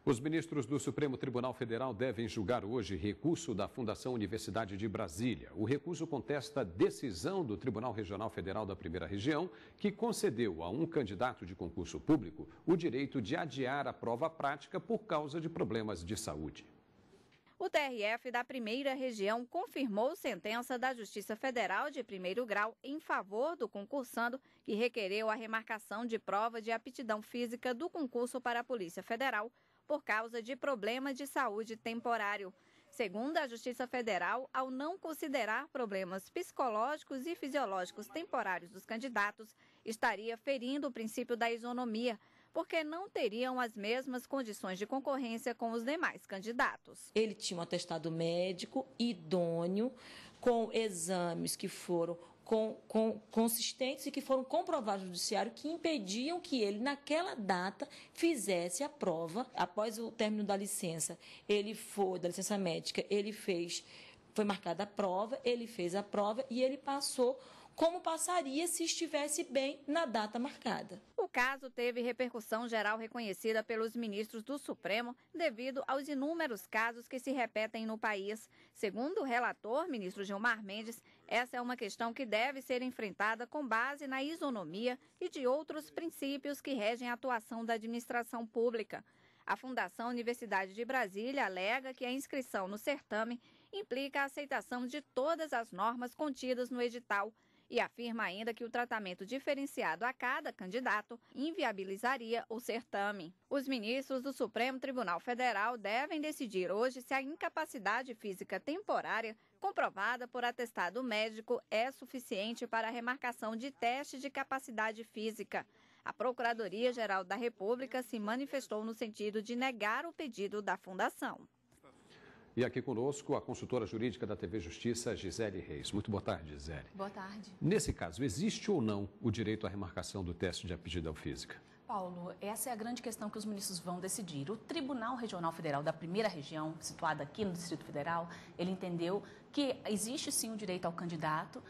Os ministros do Supremo Tribunal Federal devem julgar hoje recurso da Fundação Universidade de Brasília. O recurso contesta a decisão do Tribunal Regional Federal da Primeira Região, que concedeu a um candidato de concurso público o direito de adiar a prova prática por causa de problemas de saúde. O TRF da Primeira Região confirmou sentença da Justiça Federal de primeiro grau em favor do concursando, que requereu a remarcação de prova de aptidão física do concurso para a Polícia Federal por causa de problema de saúde temporário. Segundo a Justiça Federal, ao não considerar problemas psicológicos e fisiológicos temporários dos candidatos, estaria ferindo o princípio da isonomia, porque não teriam as mesmas condições de concorrência com os demais candidatos. Ele tinha um atestado médico idôneo, com exames que foram consistentes e que foram comprovados no judiciário, que impediam que ele, naquela data, fizesse a prova. Após o término da licença médica, foi marcada a prova, ele fez a prova e ele passou como passaria se estivesse bem na data marcada. O caso teve repercussão geral reconhecida pelos ministros do Supremo devido aos inúmeros casos que se repetem no país. Segundo o relator, ministro Gilmar Mendes, essa é uma questão que deve ser enfrentada com base na isonomia e de outros princípios que regem a atuação da administração pública. A Fundação Universidade de Brasília alega que a inscrição no certame implica a aceitação de todas as normas contidas no edital e afirma ainda que o tratamento diferenciado a cada candidato inviabilizaria o certame. Os ministros do Supremo Tribunal Federal devem decidir hoje se a incapacidade física temporária comprovada por atestado médico é suficiente para a remarcação de teste de capacidade física. A Procuradoria-Geral da República se manifestou no sentido de negar o pedido da Fundação. E aqui conosco a consultora jurídica da TV Justiça, Gisele Reis. Muito boa tarde, Gisele. Boa tarde. Nesse caso, existe ou não o direito à remarcação do teste de aptidão física? Paulo, essa é a grande questão que os ministros vão decidir. O Tribunal Regional Federal da Primeira Região, situado aqui no Distrito Federal, ele entendeu que existe sim o direito ao candidato,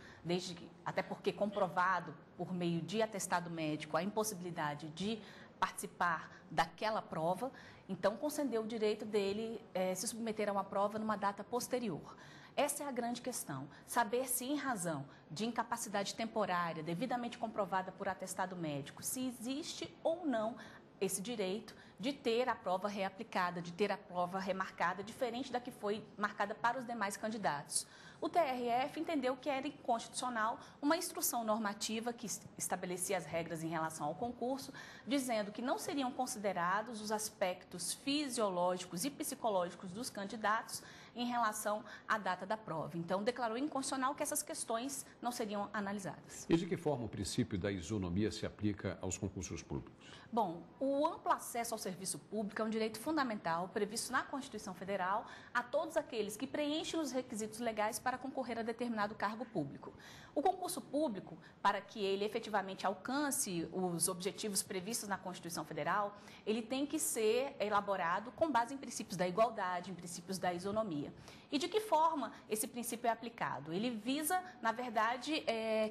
até porque comprovado por meio de atestado médico a impossibilidade de participar daquela prova, então concedeu o direito dele se submeter a uma prova numa data posterior. Essa é a grande questão, saber se em razão de incapacidade temporária devidamente comprovada por atestado médico, se existe ou não esse direito de ter a prova reaplicada, de ter a prova remarcada, diferente da que foi marcada para os demais candidatos. O TRF entendeu que era inconstitucional uma instrução normativa que estabelecia as regras em relação ao concurso, dizendo que não seriam considerados os aspectos fisiológicos e psicológicos dos candidatos em relação à data da prova. Então, declarou inconstitucional que essas questões não seriam analisadas. E de que forma o princípio da isonomia se aplica aos concursos públicos? Bom, o amplo acesso ao serviço público é um direito fundamental previsto na Constituição Federal a todos aqueles que preenchem os requisitos legais para concorrer a determinado cargo público. O concurso público, para que ele efetivamente alcance os objetivos previstos na Constituição Federal, ele tem que ser elaborado com base em princípios da igualdade, em princípios da isonomia. E de que forma esse princípio é aplicado? Ele visa, na verdade,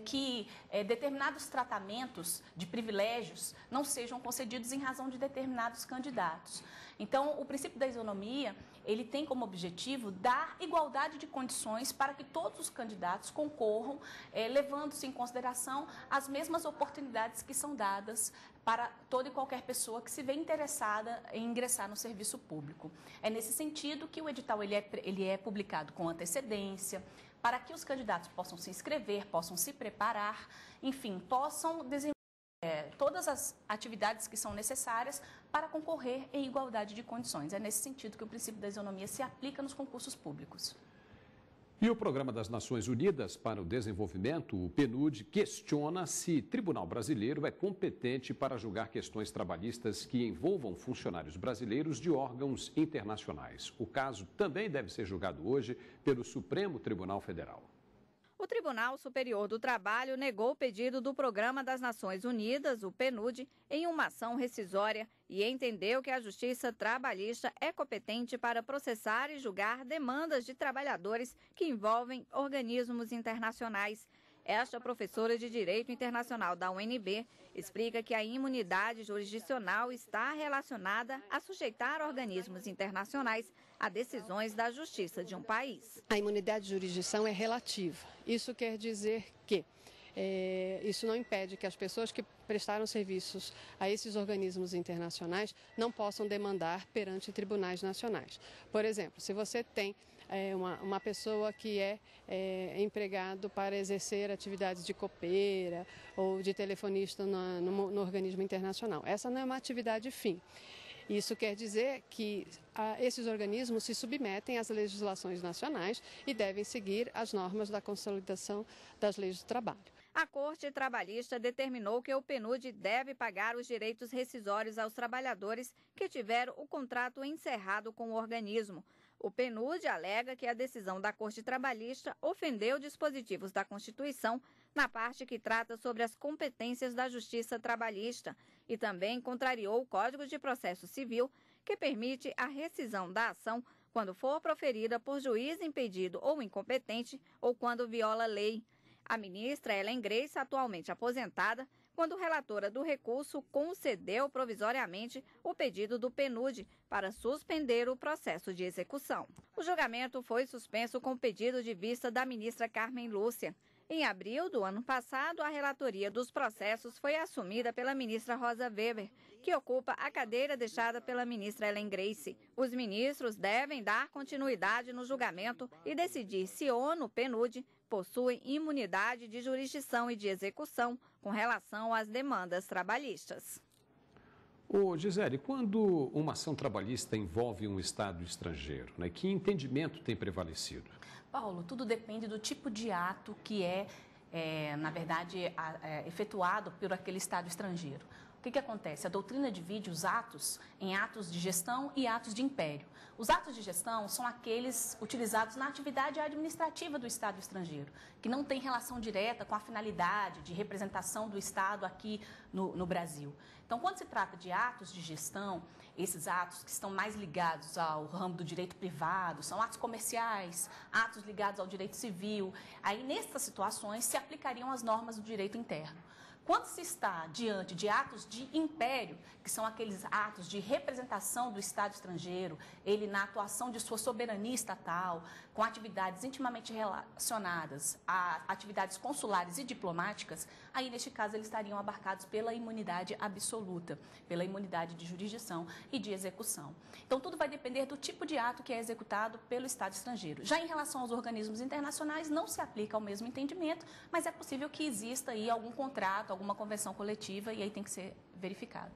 que determinados tratamentos de privilégios não sejam concedidos em razão de determinados candidatos. Então, o princípio da isonomia, ele tem como objetivo dar igualdade de condições para que todos os candidatos concorram, levando-se em consideração as mesmas oportunidades que são dadas para toda e qualquer pessoa que se vê interessada em ingressar no serviço público. É nesse sentido que o edital ele é publicado com antecedência, para que os candidatos possam se inscrever, possam se preparar, enfim, possam desenvolver todas as atividades que são necessárias para concorrer em igualdade de condições. É nesse sentido que o princípio da isonomia se aplica nos concursos públicos. E o Programa das Nações Unidas para o Desenvolvimento, o PNUD, questiona se o Tribunal Brasileiro é competente para julgar questões trabalhistas que envolvam funcionários brasileiros de órgãos internacionais. O caso também deve ser julgado hoje pelo Supremo Tribunal Federal. O Tribunal Superior do Trabalho negou o pedido do Programa das Nações Unidas, o PNUD, em uma ação rescisória e entendeu que a Justiça Trabalhista é competente para processar e julgar demandas de trabalhadores que envolvem organismos internacionais. Esta professora de Direito Internacional da UNB explica que a imunidade jurisdicional está relacionada a sujeitar organismos internacionais a decisões da justiça de um país. A imunidade de jurisdição é relativa. Isso quer dizer que isso não impede que as pessoas que prestaram serviços a esses organismos internacionais não possam demandar perante tribunais nacionais. Por exemplo, se você tem uma pessoa que é empregado para exercer atividades de copeira ou de telefonista no organismo internacional. Essa não é uma atividade fim. Isso quer dizer que esses organismos se submetem às legislações nacionais e devem seguir as normas da consolidação das leis do trabalho. A Corte Trabalhista determinou que o PNUD deve pagar os direitos rescisórios aos trabalhadores que tiveram o contrato encerrado com o organismo. O PNUD alega que a decisão da Corte Trabalhista ofendeu dispositivos da Constituição na parte que trata sobre as competências da Justiça Trabalhista e também contrariou o Código de Processo Civil, que permite a rescisão da ação quando for proferida por juiz impedido ou incompetente ou quando viola lei. A ministra Ellen Grace, atualmente aposentada, quando relatora do recurso, concedeu provisoriamente o pedido do PNUD para suspender o processo de execução. O julgamento foi suspenso com pedido de vista da ministra Carmen Lúcia. Em abril do ano passado, a relatoria dos processos foi assumida pela ministra Rosa Weber, que ocupa a cadeira deixada pela ministra Ellen Grace. Os ministros devem dar continuidade no julgamento e decidir se o ONU PNUD possui imunidade de jurisdição e de execução com relação às demandas trabalhistas. Ô, Gisele, quando uma ação trabalhista envolve um Estado estrangeiro, que entendimento tem prevalecido? Paulo, tudo depende do tipo de ato que na verdade, efetuado por aquele Estado estrangeiro. O que acontece? A doutrina divide os atos em atos de gestão e atos de império. Os atos de gestão são aqueles utilizados na atividade administrativa do Estado estrangeiro, que não tem relação direta com a finalidade de representação do Estado aqui no Brasil. Então, quando se trata de atos de gestão, esses atos que estão mais ligados ao ramo do direito privado, são atos comerciais, atos ligados ao direito civil. Aí, nessas situações, se aplicariam as normas do direito interno. Quando se está diante de atos de império, que são aqueles atos de representação do Estado estrangeiro, ele na atuação de sua soberania estatal, com atividades intimamente relacionadas a atividades consulares e diplomáticas, aí neste caso eles estariam abarcados pela imunidade absoluta, pela imunidade de jurisdição e de execução. Então tudo vai depender do tipo de ato que é executado pelo Estado estrangeiro. Já em relação aos organismos internacionais, não se aplica o mesmo entendimento, mas é possível que exista aí algum contrato, alguma convenção coletiva, e aí tem que ser verificado.